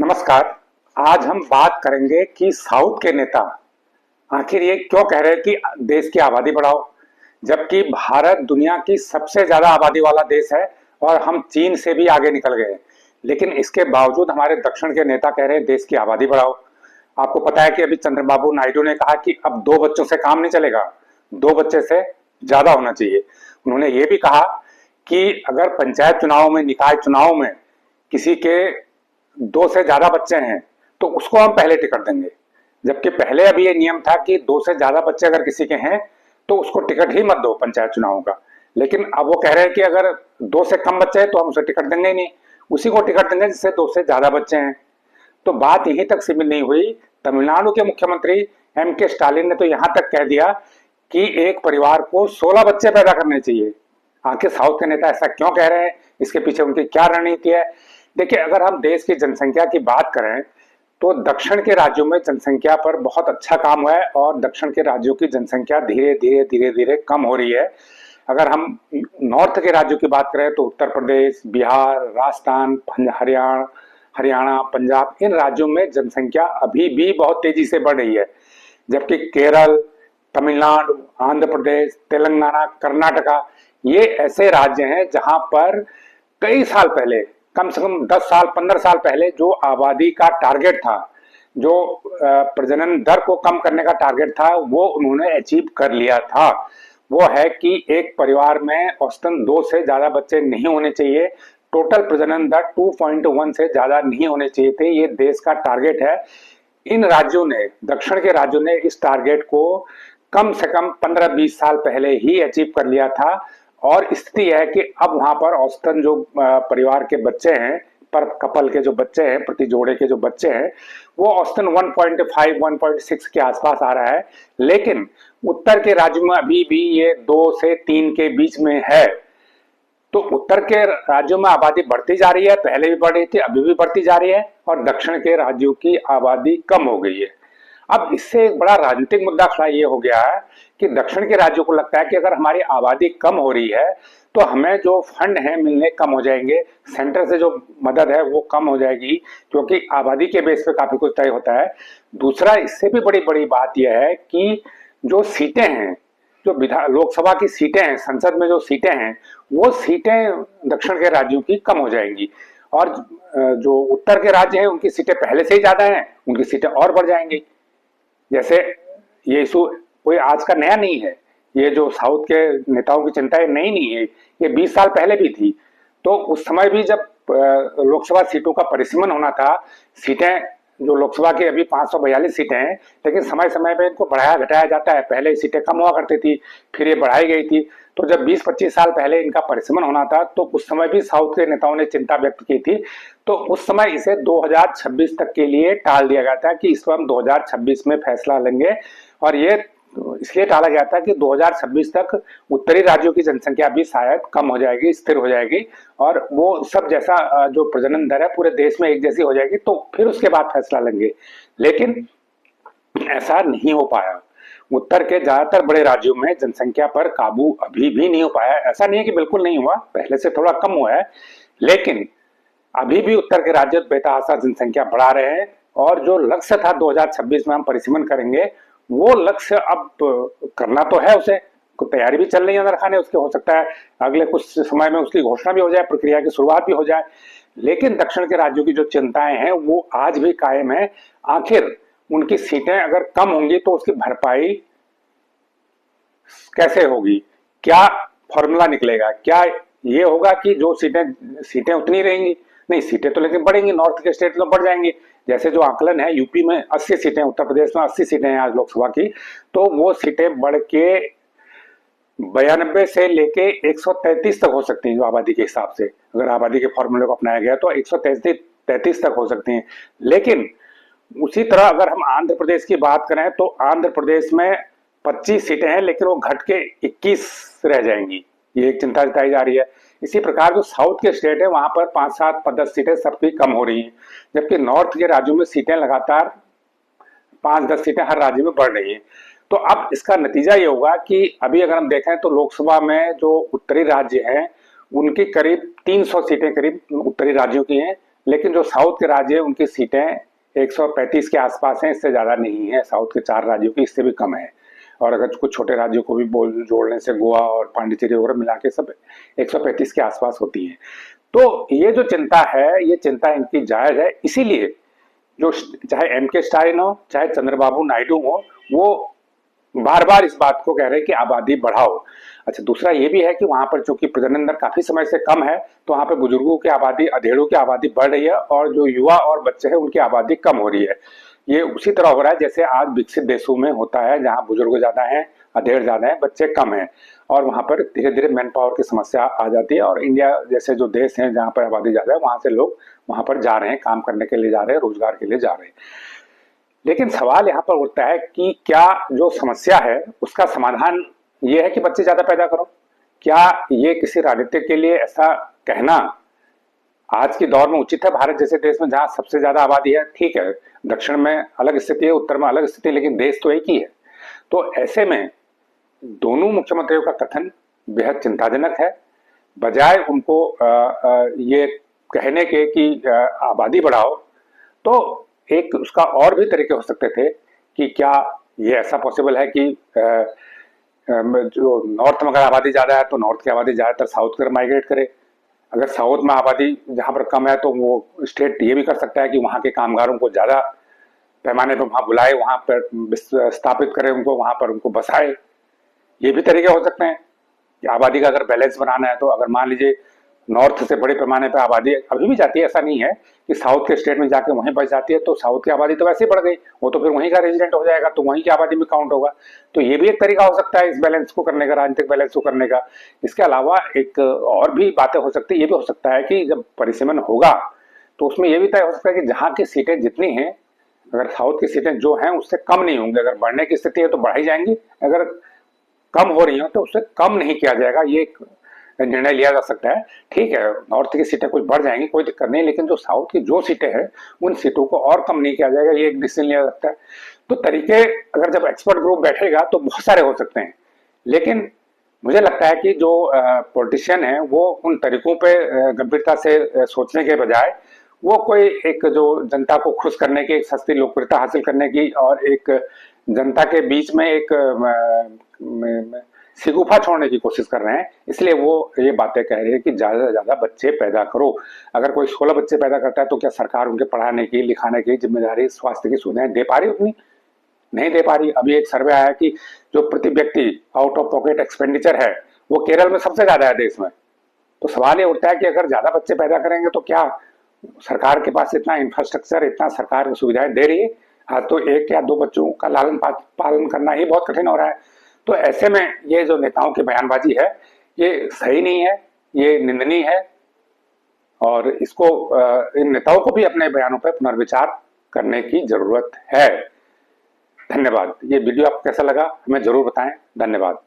नमस्कार। आज हम बात करेंगे कि साउथ के नेता आखिर ये क्यों कह रहे हैं कि देश की आबादी बढ़ाओ, जबकि भारत दुनिया की सबसे ज्यादा आबादी वाला देश है और हम चीन से भी आगे निकल गए हैं। लेकिन इसके बावजूद हमारे दक्षिण के नेता कह रहे हैं देश की आबादी बढ़ाओ। आपको पता है कि अभी चंद्रबाबू नायडू ने कहा कि अब 2 बच्चों से काम नहीं चलेगा, 2 बच्चे से ज्यादा होना चाहिए। उन्होंने ये भी कहा कि अगर पंचायत चुनाव में, निकाय चुनाव में किसी के 2 से ज्यादा बच्चे हैं तो उसको हम पहले टिकट देंगे। जबकि पहले अभी ये नियम था कि 2 से ज्यादा बच्चे अगर किसी के हैं तो उसको टिकट ही मत दो पंचायत चुनाव का। लेकिन अब वो कह रहे हैं कि अगर 2 से कम बच्चे हैं तो हम उसे टिकट देंगे ही नहीं, उसी को टिकट देंगे जिससे 2 से ज्यादा बच्चे हैं। तो बात यहीं तक सीमित नहीं हुई। तमिलनाडु के मुख्यमंत्री M.K. स्टालिन ने तो यहां तक कह दिया कि एक परिवार को 16 बच्चे पैदा करने चाहिए। आखिर साउथ के नेता ऐसा क्यों कह रहे हैं, इसके पीछे उनकी क्या रणनीति है? देखिए, अगर हम देश की जनसंख्या की बात करें तो दक्षिण के राज्यों में जनसंख्या पर बहुत अच्छा काम हुआ है और दक्षिण के राज्यों की जनसंख्या धीरे धीरे कम हो रही है। अगर हम नॉर्थ के राज्यों की बात करें तो उत्तर प्रदेश, बिहार, राजस्थान, हरियाणा, पंजाब, इन राज्यों में जनसंख्या अभी भी बहुत तेजी से बढ़ रही है। जबकि केरल, तमिलनाडु, आंध्र प्रदेश, तेलंगाना, कर्नाटका, ये ऐसे राज्य हैं जहां पर कई साल पहले, कम से कम 10 साल 15 साल पहले जो आबादी का टारगेट था, जो प्रजनन दर को कम करने का टारगेट था, वो उन्होंने अचीव कर लिया था। वो है कि एक परिवार में औसतन 2 से ज्यादा बच्चे नहीं होने चाहिए, टोटल प्रजनन दर 2.1 से ज्यादा नहीं होने चाहिए थे। ये देश का टारगेट है। इन राज्यों ने, दक्षिण के राज्यों ने इस टारगेट को कम से कम 15-20 साल पहले ही अचीव कर लिया था। और स्थिति है कि अब वहां पर औसतन जो परिवार के बच्चे हैं, पर कपल के जो बच्चे हैं, प्रति जोड़े के जो बच्चे हैं, वो औसतन 1.5 1.6 के आसपास आ रहा है। लेकिन उत्तर के राज्यों में अभी भी ये 2 से 3 के बीच में है। तो उत्तर के राज्यों में आबादी बढ़ती जा रही है, पहले भी बढ़ रही थी, अभी भी बढ़ती जा रही है, और दक्षिण के राज्यों की आबादी कम हो गई है। अब इससे एक बड़ा राजनीतिक मुद्दा खड़ा ये हो गया है कि दक्षिण के राज्यों को लगता है कि अगर हमारी आबादी कम हो रही है तो हमें जो फंड है मिलने कम हो जाएंगे, सेंटर से जो मदद है वो कम हो जाएगी, क्योंकि आबादी के बेस पे काफी कुछ तय होता है। दूसरा, इससे भी बड़ी बड़ी बात यह है कि जो सीटें हैं, जो लोकसभा की सीटें हैं, संसद में जो सीटें हैं, वो सीटें दक्षिण के राज्यों की कम हो जाएंगी। और जो उत्तर के राज्य हैं उनकी सीटें पहले से ही ज्यादा हैं, उनकी सीटें और बढ़ जाएंगी। जैसे ये इशू कोई आज का नया नहीं है, ये जो साउथ के नेताओं की चिंता है नई नहीं है, ये 20 साल पहले भी थी। तो उस समय भी जब लोकसभा सीटों का परिसीमन होना था, सीटें जो लोकसभा की अभी 542 सीटें हैं, लेकिन समय समय पे इनको बढ़ाया घटाया जाता है। पहले सीटें कम हुआ करती थी, फिर ये बढ़ाई गई थी। तो जब 20-25 साल पहले इनका परिसीमन होना था तो उस समय भी साउथ के नेताओं ने चिंता व्यक्त की थी। तो उस समय इसे 2026 तक के लिए टाल दिया गया था कि इस पर हम 2026 में फैसला लेंगे। और ये इसलिए टाला गया था कि 2026 तक उत्तरी राज्यों की जनसंख्या भी शायद कम हो जाएगी, स्थिर हो जाएगी, और वो सब जैसा जो प्रजनन दर है पूरे देश में एक जैसी हो जाएगी, तो फिर उसके बाद फैसला लेंगे। लेकिन ऐसा नहीं हो पाया। उत्तर के ज्यादातर बड़े राज्यों में जनसंख्या पर काबू अभी भी नहीं हो पाया। ऐसा नहीं है कि बिल्कुल नहीं हुआ, पहले से थोड़ा कम हुआ है, लेकिन अभी भी उत्तर के राज्य बेतहाशा जनसंख्या बढ़ा रहे हैं। और जो लक्ष्य था 2026 में हम परिसीमन करेंगे, वो लक्ष्य अब करना तो है, उसे तैयारी भी चल रही है अंदर खाने उसके। हो सकता है अगले कुछ समय में उसकी घोषणा भी हो जाए, प्रक्रिया की शुरुआत भी हो जाए। लेकिन दक्षिण के राज्यों की जो चिंताएं हैं वो आज भी कायम है। आखिर उनकी सीटें अगर कम होंगी तो उसकी भरपाई कैसे होगी, क्या फॉर्मूला निकलेगा? क्या ये होगा कि जो सीटें उतनी रहेंगी? नहीं, सीटें तो लेकिन बढ़ेंगी, नॉर्थ के स्टेट तो बढ़ जाएंगी। जैसे जो आकलन है, यूपी में 80 सीटें, उत्तर प्रदेश में 80 सीटें हैं आज लोकसभा की, तो वो सीटें बढ़ के 92 से लेके 133 तक हो सकती हैं, जो आबादी के हिसाब से, अगर आबादी के फॉर्मूले को अपनाया गया तो 133 तक हो सकती हैं। लेकिन उसी तरह अगर हम आंध्र प्रदेश की बात करें तो आंध्र प्रदेश में 25 सीटें हैं, लेकिन वो घट के 21 रह जाएंगी, ये एक चिंता जताई जा रही है। इसी प्रकार जो साउथ के स्टेट है वहां पर 5-7-10 सीटें सबकी कम हो रही हैं, जबकि नॉर्थ के राज्यों में सीटें लगातार 5-10 सीटें हर राज्य में बढ़ रही हैं। तो अब इसका नतीजा ये होगा कि अभी अगर हम देखें तो लोकसभा में जो उत्तरी राज्य हैं उनकी करीब 300 सीटें करीब उत्तरी राज्यों की हैं, लेकिन जो साउथ के राज्य हैं उनकी सीटें 135 के आसपास हैं, इससे ज़्यादा नहीं है। साउथ के 4 राज्यों की इससे भी कम है। और अगर कुछ छोटे राज्यों को भी बोल जोड़ने से गोवा और पांडिचेरी वगैरह मिला के सब 135 के आसपास होती है। तो ये जो चिंता है, ये चिंता इनकी जायज़ है। इसीलिए जो चाहे M.K. स्टालिन हो, चाहे चंद्रबाबू नायडू हो, वो बार बार इस बात को कह रहे हैं कि आबादी बढ़ाओ। अच्छा, दूसरा ये भी है कि वहां पर चूंकि प्रजनन दर काफी समय से कम है, तो वहां पर बुजुर्गों की आबादी, अधेड़ों की आबादी बढ़ रही है, और जो युवा और बच्चे हैं उनकी आबादी कम हो रही है। ये उसी तरह हो रहा है जैसे आज विकसित देशों में होता है, जहाँ बुजुर्ग ज्यादा हैं, अधेड़ ज्यादा है, बच्चे कम हैं, और वहां पर धीरे धीरे मैन पावर की समस्या आ जाती है। और इंडिया जैसे जो देश हैं जहाँ पर आबादी ज्यादा है, वहां से लोग वहां पर जा रहे हैं, काम करने के लिए जा रहे हैं, रोजगार के लिए जा रहे हैं। लेकिन सवाल यहाँ पर उठता है कि क्या जो समस्या है उसका समाधान ये है कि बच्चे ज्यादा पैदा करो? क्या ये किसी राजनीतिक के लिए ऐसा कहना आज के दौर में उचित है? भारत जैसे देश में जहां सबसे ज्यादा आबादी है, ठीक है, दक्षिण में अलग स्थिति है, उत्तर में अलग स्थिति है, लेकिन देश तो एक ही है। तो ऐसे में दोनों मुख्यमंत्रियों का कथन बेहद चिंताजनक है। बजाय उनको ये कहने के कि आबादी बढ़ाओ, तो एक उसका और भी तरीके हो सकते थे कि क्या ये ऐसा पॉसिबल है कि जो नॉर्थ में अगर आबादी ज्यादा है तो नॉर्थ की आबादी ज्यादातर साउथ की तरफ माइग्रेट करे। अगर साउथ में आबादी जहां पर कम है तो वो स्टेट ये भी कर सकता है कि वहां के कामगारों को ज्यादा पैमाने पर वहां बुलाए, वहां पर स्थापित करे, उनको वहां पर उनको बसाए। ये भी तरीके हो सकते हैं कि आबादी का अगर बैलेंस बनाना है तो अगर मान लीजिए नॉर्थ से बड़े पैमाने पर आबादी अभी भी जाती है, ऐसा नहीं है कि साउथ के स्टेट में जाके वहीं बच जाती है, तो साउथ की आबादी तो वैसे ही बढ़ गई, वो तो फिर वहीं का रेजिडेंट हो जाएगा, तो वहीं की आबादी में काउंट होगा। तो ये भी एक तरीका हो सकता है इस बैलेंस को करने का, राजनीतिक बैलेंस को करने का। इसके अलावा एक और भी बातें हो सकती है। ये भी हो सकता है कि जब परिसीमन होगा तो उसमें यह भी तय हो सकता है कि जहाँ की सीटें जितनी हैं, अगर साउथ की सीटें जो हैं उससे कम नहीं होंगी। अगर बढ़ने की स्थिति है तो बढ़ाई जाएंगी, अगर कम हो रही हो तो उससे कम नहीं किया जाएगा। ये एक निर्णय लिया जा सकता है। ठीक है, नॉर्थ की सीटें कुछ बढ़ जाएंगी, कोई दिक्कत नहीं, लेकिन जो साउथ की जो सीटें हैं उन सीटों को और कम नहीं किया जाएगा, ये एक डिसीजन लिया जा सकता है। तो तरीके अगर जब एक्सपर्ट ग्रुप बैठेगा तो बहुत सारे हो सकते हैं, लेकिन मुझे लगता है कि जो पॉलिटिशियन है वो उन तरीकों पे गंभीरता से सोचने के बजाय वो कोई एक जो जनता को खुश करने की, एक सस्ती लोकप्रियता हासिल करने की और एक जनता के बीच में एक शिगुफा छोड़ने की कोशिश कर रहे हैं। इसलिए वो ये बातें कह रहे हैं कि ज्यादा से ज्यादा बच्चे पैदा करो। अगर कोई 16 बच्चे पैदा करता है तो क्या सरकार उनके पढ़ाने की, लिखाने की जिम्मेदारी, स्वास्थ्य की सुविधाएं दे पा रही उतनी? नहीं दे पा रही। अभी एक सर्वे आया कि जो प्रति व्यक्ति आउट ऑफ पॉकेट एक्सपेंडिचर है वो केरल में सबसे ज्यादा है देश में। तो सवाल ये उठता है कि अगर ज्यादा बच्चे पैदा करेंगे तो क्या सरकार के पास इतना इंफ्रास्ट्रक्चर, इतना सरकार सुविधाएं दे रही है? आज तो 1 या 2 बच्चों का लालन पालन करना ही बहुत कठिन हो रहा है। तो ऐसे में ये जो नेताओं की बयानबाजी है ये सही नहीं है, ये निंदनीय है, और इसको इन नेताओं को भी अपने बयानों पर पुनर्विचार करने की जरूरत है। धन्यवाद। ये वीडियो आपको कैसा लगा हमें जरूर बताएं। धन्यवाद।